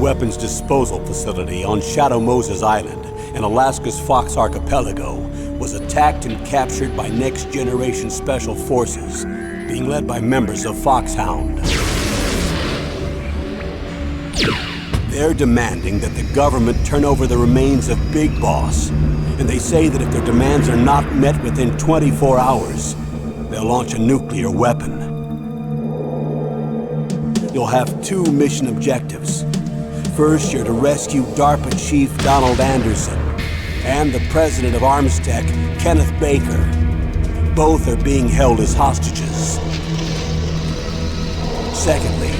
weapons disposal facility on Shadow Moses Island in Alaska's Fox Archipelago was attacked and captured by next-generation special forces, being led by members of Foxhound. They're demanding that the government turn over the remains of Big Boss, and they say that if their demands are not met within 24 hours, they'll launch a nuclear weapon. You'll have two mission objectives. First, you're to rescue DARPA Chief Donald Anderson and the president of Armstech, Kenneth Baker. Both are being held as hostages. Secondly,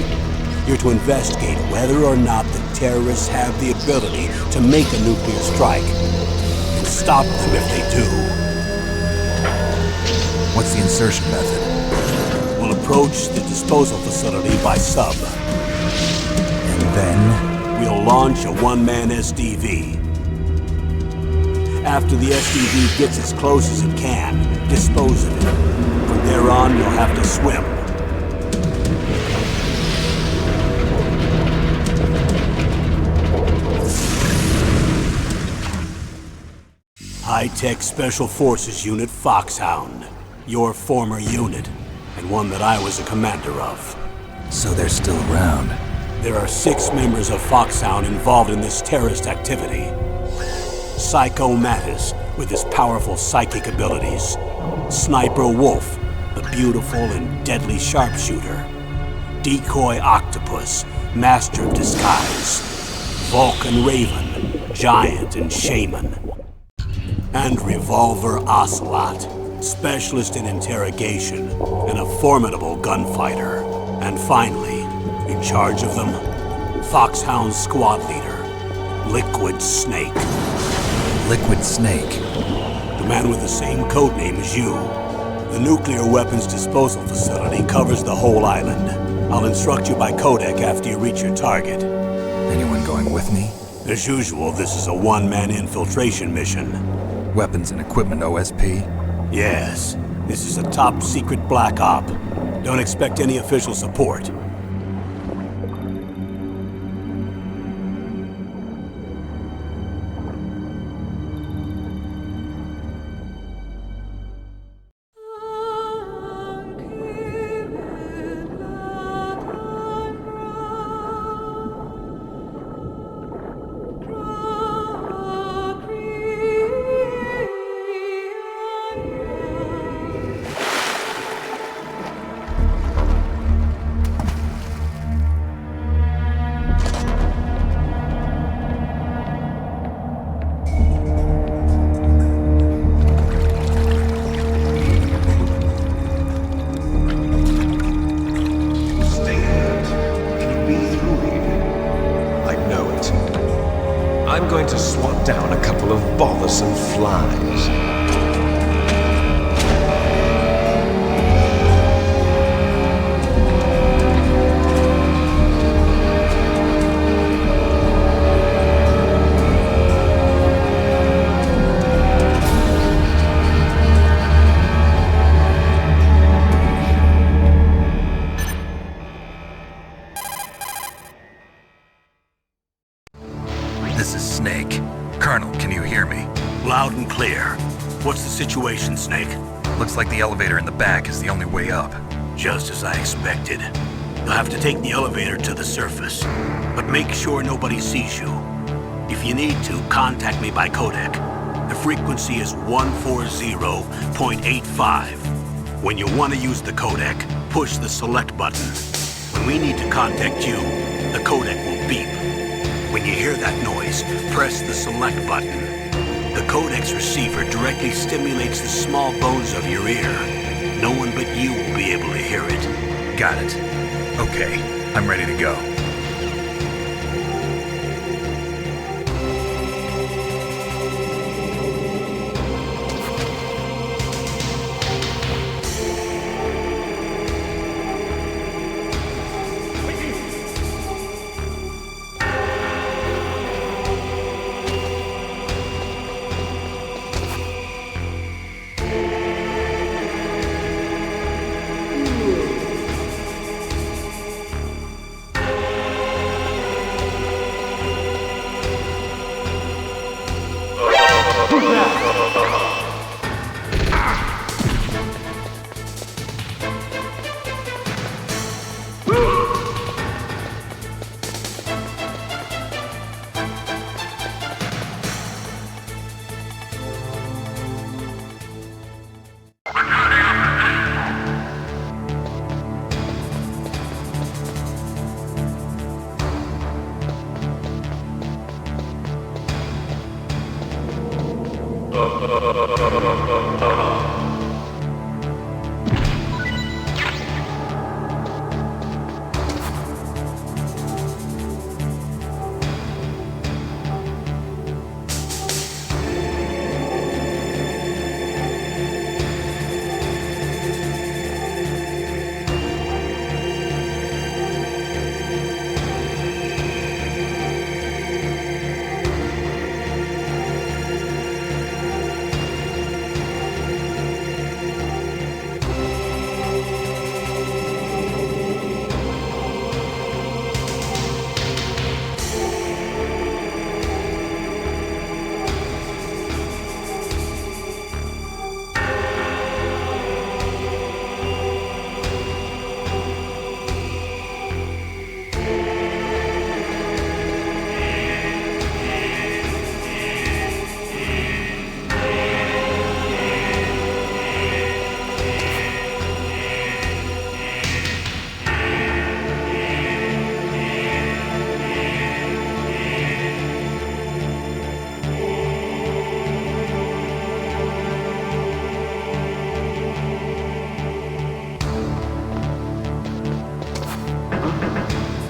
you're to investigate whether or not the terrorists have the ability to make a nuclear strike and stop them if they do. What's the insertion method? We'll approach the disposal facility by sub. And then? We'll launch a one-man SDV. After the SDV gets as close as it can, dispose of it. From there on, you'll have to swim. High-tech Special Forces Unit Foxhound. Your former unit, and one that I was a commander of. So they're still around. There are 6 members of Foxhound involved in this terrorist activity. Psycho Mattis, with his powerful psychic abilities. Sniper Wolf, the beautiful and deadly sharpshooter. Decoy Octopus, master of disguise. Vulcan Raven, giant and shaman. And Revolver Ocelot, specialist in interrogation and a formidable gunfighter. And finally, in charge of them, Foxhound squad leader, Liquid Snake. Liquid Snake? The man with the same codename as you. The nuclear weapons disposal facility covers the whole island. I'll instruct you by codec after you reach your target. Anyone going with me? As usual, this is a one-man infiltration mission. Weapons and equipment OSP? Yes. This is a top-secret black op. Don't expect any official support. I'm going to swat down a couple of bothersome flies. This is Snake. Colonel, can you hear me? Loud and clear. What's the situation, Snake? Looks like the elevator in the back is the only way up. Just as I expected. You'll have to take the elevator to the surface, but make sure nobody sees you. If you need to, contact me by codec. The frequency is 140.85. When you want to use the codec, push the select button. When we need to contact you, the codec will beep. When you hear that noise, press the select button. The codec's receiver directly stimulates the small bones of your ear. No one but you will be able to hear it. Got it. Okay, I'm ready to go.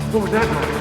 What was that noise?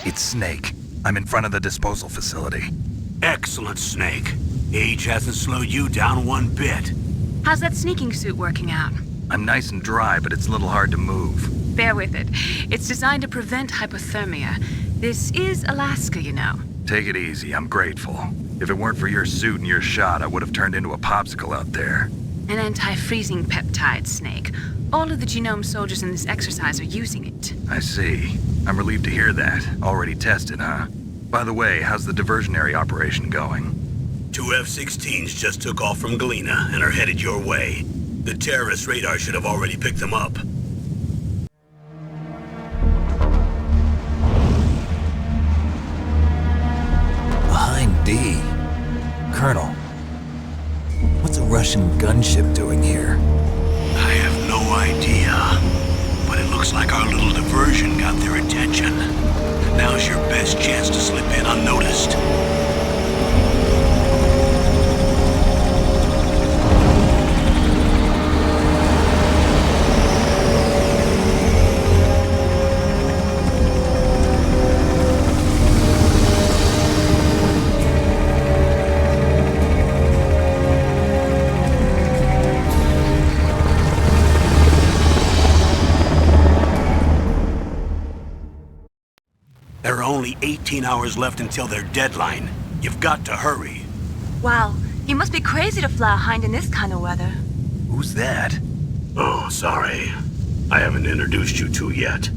It's Snake. I'm in front of the disposal facility. Excellent, Snake. Age hasn't slowed you down one bit. How's that sneaking suit working out? I'm nice and dry, but it's a little hard to move. Bear with it. It's designed to prevent hypothermia. This is Alaska, you know. Take it easy, I'm grateful. If it weren't for your suit and your shot, I would have turned into a popsicle out there. An anti-freezing peptide, Snake. All of the genome soldiers in this exercise are using it. I see. I'm relieved to hear that. Already tested, huh? By the way, how's the diversionary operation going? 2 F-16s just took off from Galena and are headed your way. The terrorist radar should have already picked them up. Behind D. Colonel, what's a Russian gunship doing here? I have no idea, but it looks like our little diversion got their attention. Now's your best chance to slip in unnoticed. There are only 18 hours left until their deadline. You've got to hurry. Wow, you must be crazy to fly a hind in this kind of weather. Who's that? Oh, sorry. I haven't introduced you to yet.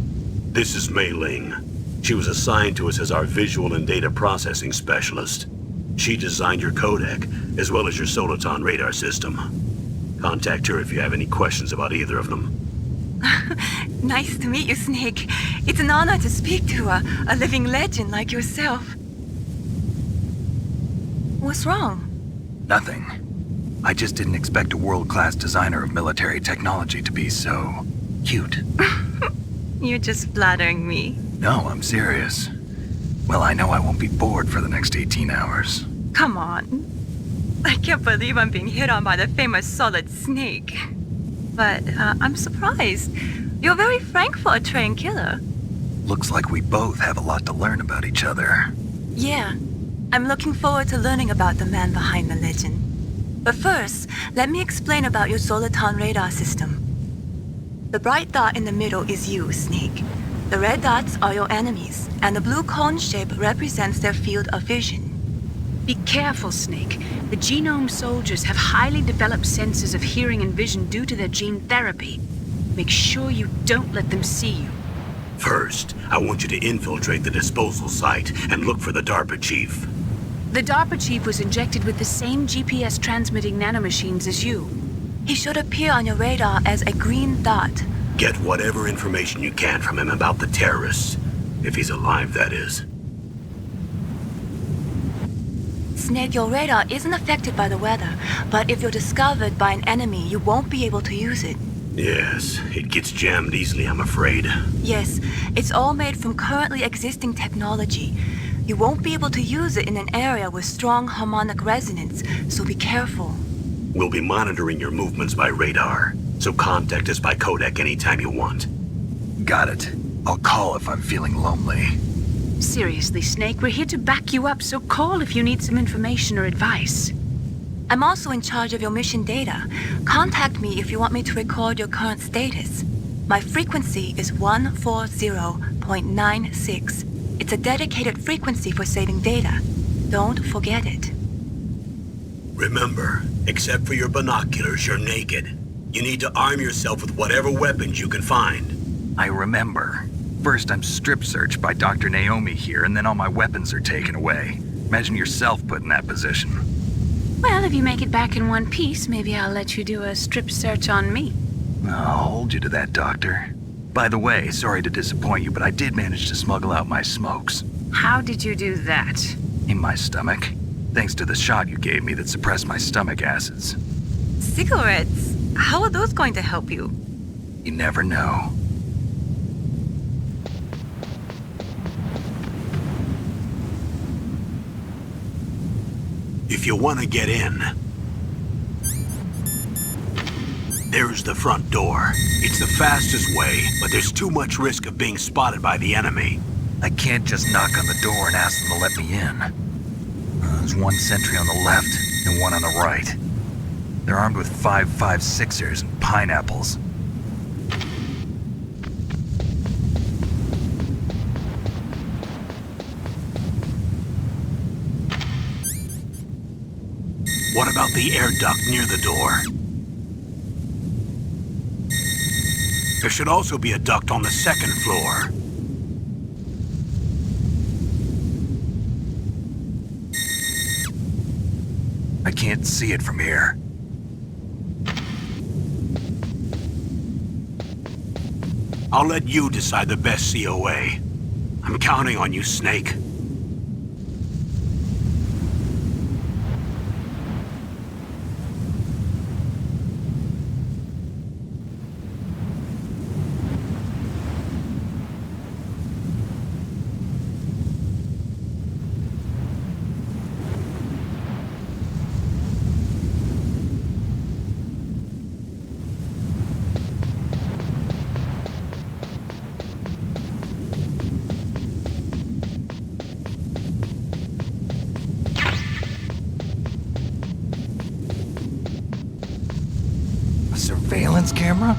This is Mei Ling. She was assigned to us as our visual and data processing specialist. She designed your codec, as well as your Soliton radar system. Contact her if you have any questions about either of them. Nice to meet you, Snake. It's an honor to speak to a living legend like yourself. What's wrong? Nothing. I just didn't expect a world-class designer of military technology to be so cute. You're just flattering me. No, I'm serious. Well, I know I won't be bored for the next 18 hours. Come on. I can't believe I'm being hit on by the famous Solid Snake. But I'm surprised. You're very frank for a trained killer. Looks like we both have a lot to learn about each other. Yeah. I'm looking forward to learning about the man behind the legend. But first, let me explain about your Soliton radar system. The bright dot in the middle is you, Snake. The red dots are your enemies, and the blue cone shape represents their field of vision. Be careful, Snake. The genome soldiers have highly developed senses of hearing and vision due to their gene therapy. Make sure you don't let them see you. First, I want you to infiltrate the disposal site and look for the DARPA Chief. The DARPA Chief was injected with the same GPS transmitting nanomachines as you. He should appear on your radar as a green dot. Get whatever information you can from him about the terrorists. If he's alive, that is. Snake, your radar isn't affected by the weather, but if you're discovered by an enemy, you won't be able to use it. Yes, it gets jammed easily, I'm afraid. Yes, it's all made from currently existing technology. You won't be able to use it in an area with strong harmonic resonance, so be careful. We'll be monitoring your movements by radar, so contact us by codec anytime you want. Got it. I'll call if I'm feeling lonely. Seriously, Snake, we're here to back you up, so call if you need some information or advice. I'm also in charge of your mission data. Contact me if you want me to record your current status. My frequency is 140.96. It's a dedicated frequency for saving data. Don't forget it. Remember, except for your binoculars, you're naked. You need to arm yourself with whatever weapons you can find. I remember. First, I'm strip searched by Dr. Naomi here, and then all my weapons are taken away. Imagine yourself put in that position. Well, if you make it back in one piece, maybe I'll let you do a strip search on me. I'll hold you to that, Doctor. By the way, sorry to disappoint you, but I did manage to smuggle out my smokes. How did you do that? In my stomach. Thanks to the shot you gave me that suppressed my stomach acids. Cigarettes? How are those going to help you? You never know. If you want to get in, there's the front door. It's the fastest way, but there's too much risk of being spotted by the enemy. I can't just knock on the door and ask them to let me in. There's one sentry on the left and one on the right. They're armed with 5.56ers and pineapples. What about the air duct near the door? There should also be a duct on the second floor. I can't see it from here. I'll let you decide the best COA. I'm counting on you, Snake. A surveillance camera?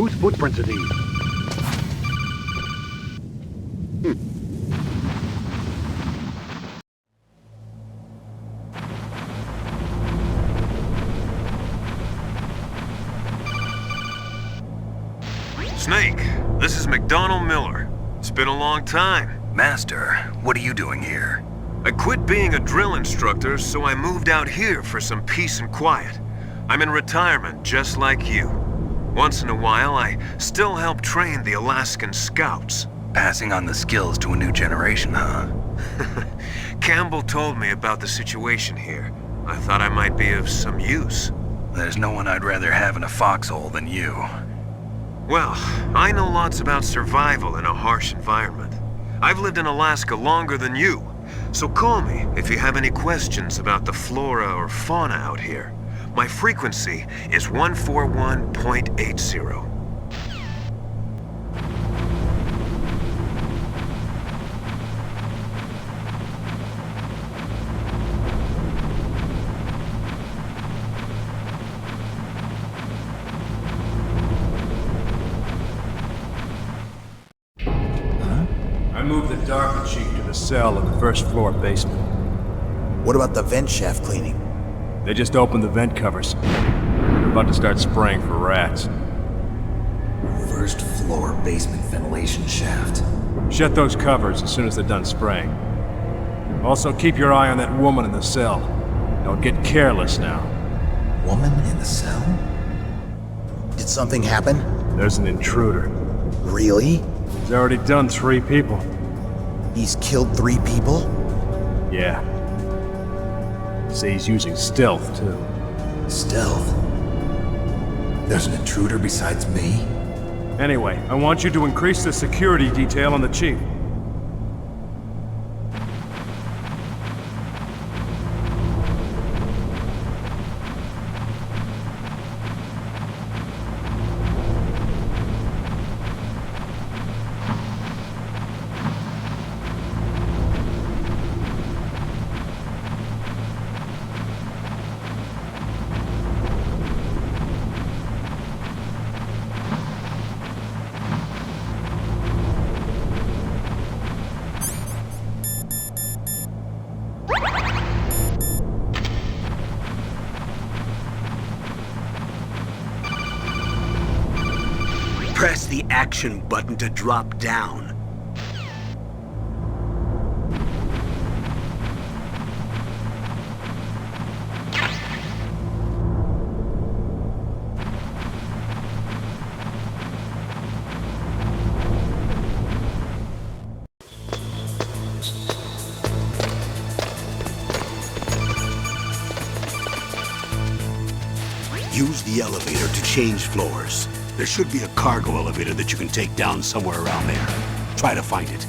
Whose footprints are these? Snake, this is McDonald Miller. It's been a long time. Master, what are you doing here? I quit being a drill instructor, so I moved out here for some peace and quiet. I'm in retirement, just like you. Once in a while, I still help train the Alaskan Scouts. Passing on the skills to a new generation, huh? Campbell told me about the situation here. I thought I might be of some use. There's no one I'd rather have in a foxhole than you. Well, I know lots about survival in a harsh environment. I've lived in Alaska longer than you, so call me if you have any questions about the flora or fauna out here. My frequency is 141.80. I moved the DARPA Chief to the cell in the first floor basement. What about the vent shaft cleaning? They just opened the vent covers. They're about to start spraying for rats. First floor basement ventilation shaft. Shut those covers as soon as they're done spraying. Also, keep your eye on that woman in the cell. Don't get careless now. Woman in the cell? Did something happen? There's an intruder. Really? He's already done 3 people. He's killed 3 people? Yeah. Say he's using stealth, too. Stealth? There's an intruder besides me? Anyway, I want you to increase the security detail on the Chief. Press the action button to drop down. Use the elevator to change floors. There should be a cargo elevator that you can take down somewhere around there. Try to find it.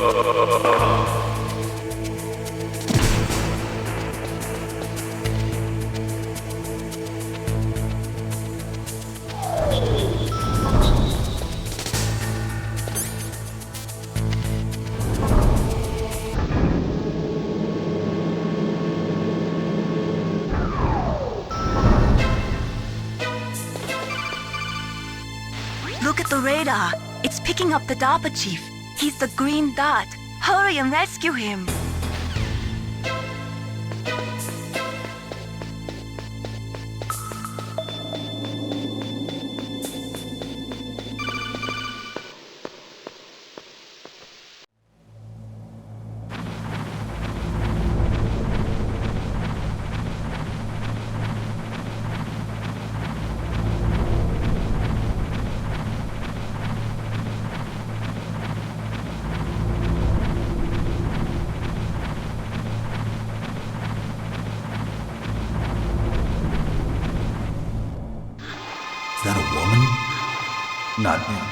Look at the radar. It's picking up the DARPA Chief. He's the green dot. Hurry and rescue him. Is that a woman? Not him.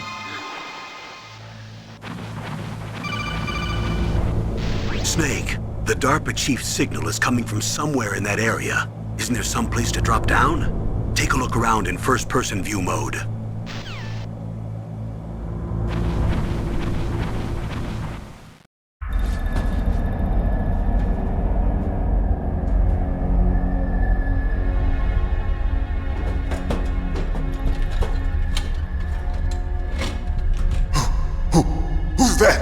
Snake, the DARPA Chief's signal is coming from somewhere in that area. Isn't there some place to drop down? Take a look around in first-person view mode. Who's that?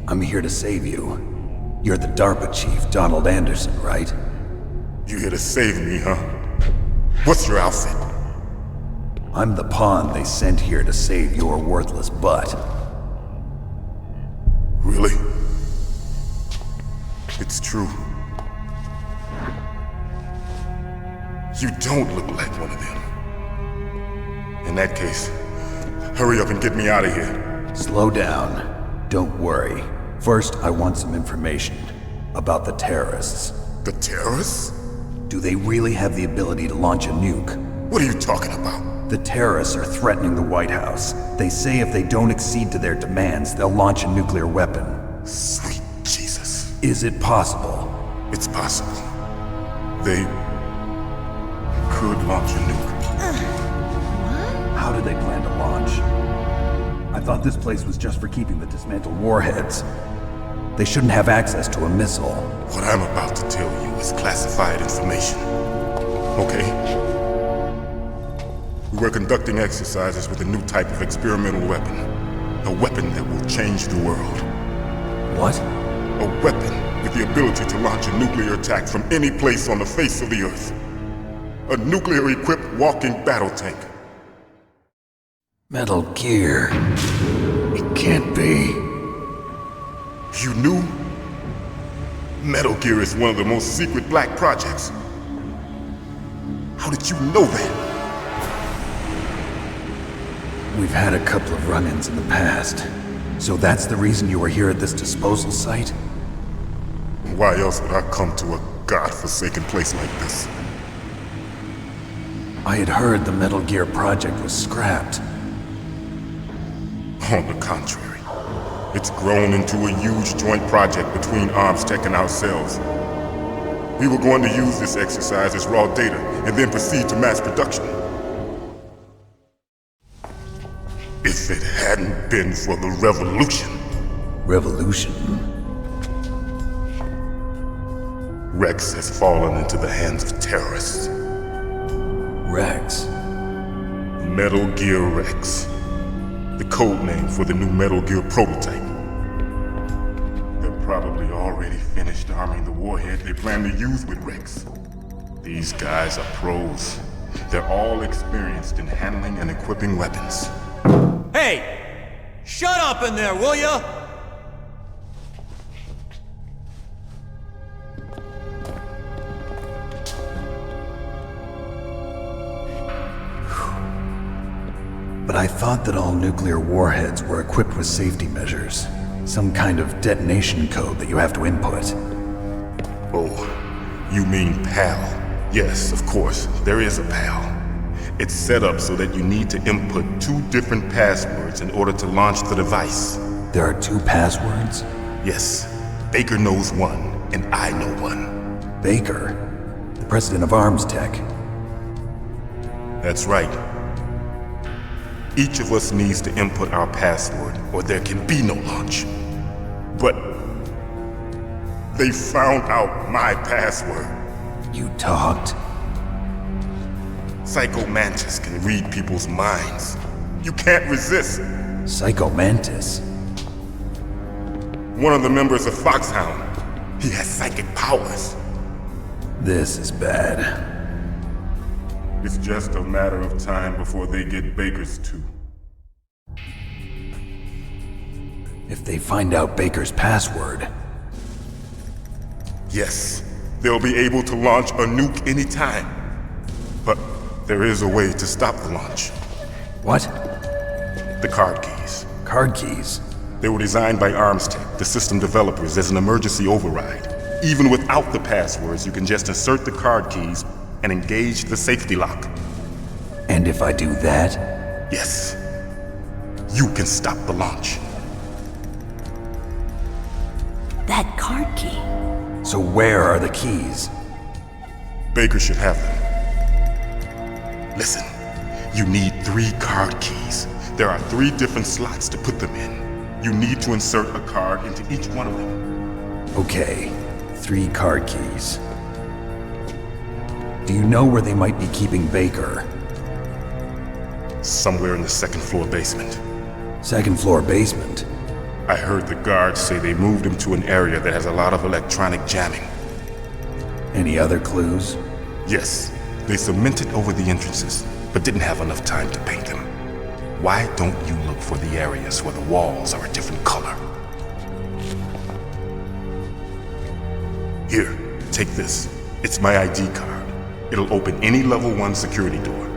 I'm here to save you. You're the DARPA Chief, Donald Anderson, right? You here to save me, huh? What's your outfit? I'm the pawn they sent here to save your worthless butt. Really? It's true. You don't look like one of them. In that case, hurry up and get me out of here. Slow down. Don't worry. First, I want some information about the terrorists. The terrorists? Do they really have the ability to launch a nuke? What are you talking about? The terrorists are threatening the White House. They say if they don't accede to their demands, they'll launch a nuclear weapon. Sweet Jesus. Is it possible? It's possible. They could launch a nuke. How do they plan to launch? I thought this place was just for keeping the dismantled warheads. They shouldn't have access to a missile. What I'm about to tell you is classified information. Okay? We were conducting exercises with a new type of experimental weapon. A weapon that will change the world. What? A weapon with the ability to launch a nuclear attack from any place on the face of the Earth. A nuclear-equipped walking battle tank. Metal Gear. It can't be. You knew? Metal Gear is one of the most secret black projects. How did you know that? We've had a couple of run-ins in the past. So that's the reason you were here at this disposal site? Why else would I come to a godforsaken place like this? I had heard the Metal Gear project was scrapped. On the contrary, it's grown into a huge joint project between Arms Tech and ourselves. We were going to use this exercise as raw data and then proceed to mass production. If it hadn't been for the revolution. Revolution? Rex has fallen into the hands of terrorists. Rex? Metal Gear Rex. The code name for the new Metal Gear prototype. They're probably already finished arming the warhead they plan to use with Rex. These guys are pros. They're all experienced in handling and equipping weapons. Hey! Shut up in there, will ya? But I thought that all nuclear warheads were equipped with safety measures. Some kind of detonation code that you have to input. Oh, you mean PAL? Yes, of course, there is a PAL. It's set up so that you need to input 2 different passwords in order to launch the device. There are 2 passwords? Yes. Baker knows one, and I know one. Baker? The president of Arms Tech. That's right. Each of us needs to input our password, or there can be no launch. But they found out my password. You talked? Psycho Mantis can read people's minds. You can't resist. Psycho Mantis? One of the members of Foxhound. He has psychic powers. This is bad. It's just a matter of time before they get Baker's too. If they find out Baker's password... Yes, they'll be able to launch a nuke anytime. But there is a way to stop the launch. What? The card keys. Card keys? They were designed by Arms Tech, the system developers, as an emergency override. Even without the passwords, you can just insert the card keys and engage the safety lock. And if I do that? Yes. You can stop the launch. That card key. So where are the keys? Baker should have them. Listen, you need 3 card keys. There are 3 different slots to put them in. You need to insert a card into each one of them. Okay, 3 card keys. Do you know where they might be keeping Baker? Somewhere in the 2nd floor basement. 2nd floor basement? I heard the guards say they moved him to an area that has a lot of electronic jamming. Any other clues? Yes, they cemented over the entrances, but didn't have enough time to paint them. Why don't you look for the areas where the walls are a different color? Here, take this. It's my ID card. It'll open any level 1 security door.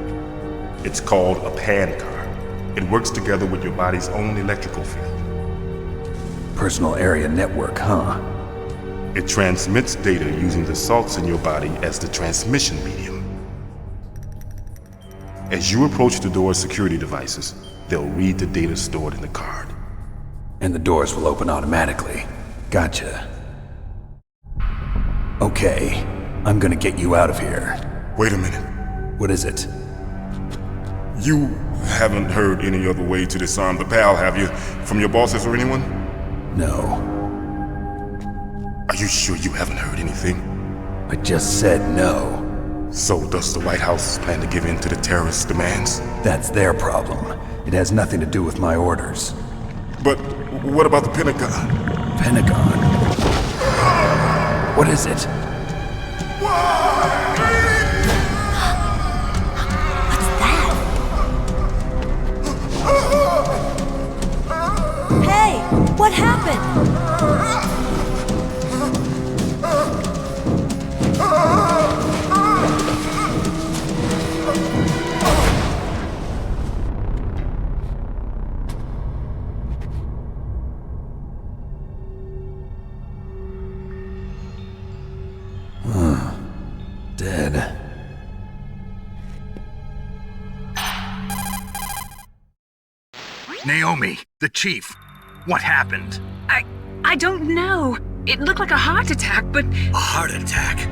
It's called a PAN card. It works together with your body's own electrical field. Personal area network, huh? It transmits data using the salts in your body as the transmission medium. As you approach the door's security devices, they'll read the data stored in the card. And the doors will open automatically. Gotcha. Okay, I'm gonna get you out of here. Wait a minute. What is it? You haven't heard any other way to disarm the PAL, have you? From your bosses or anyone? No. Are you sure you haven't heard anything? I just said no. So does the White House plan to give in to the terrorists' demands? That's their problem. It has nothing to do with my orders. But what about the Pentagon? Pentagon? What is it? What's that? Hey, what happened? Dead. Naomi, the chief. What happened? I don't know. It looked like a heart attack, but... A heart attack?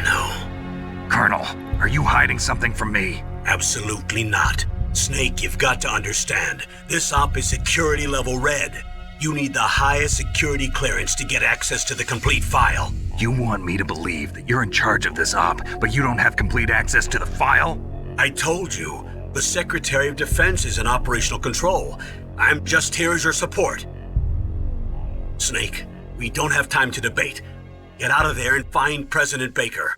No. Colonel, are you hiding something from me? Absolutely not. Snake, you've got to understand. This op is security level red. You need the highest security clearance to get access to the complete file. You want me to believe that you're in charge of this op, but you don't have complete access to the file? I told you, the Secretary of Defense is in operational control. I'm just here as your support. Snake, we don't have time to debate. Get out of there and find President Baker.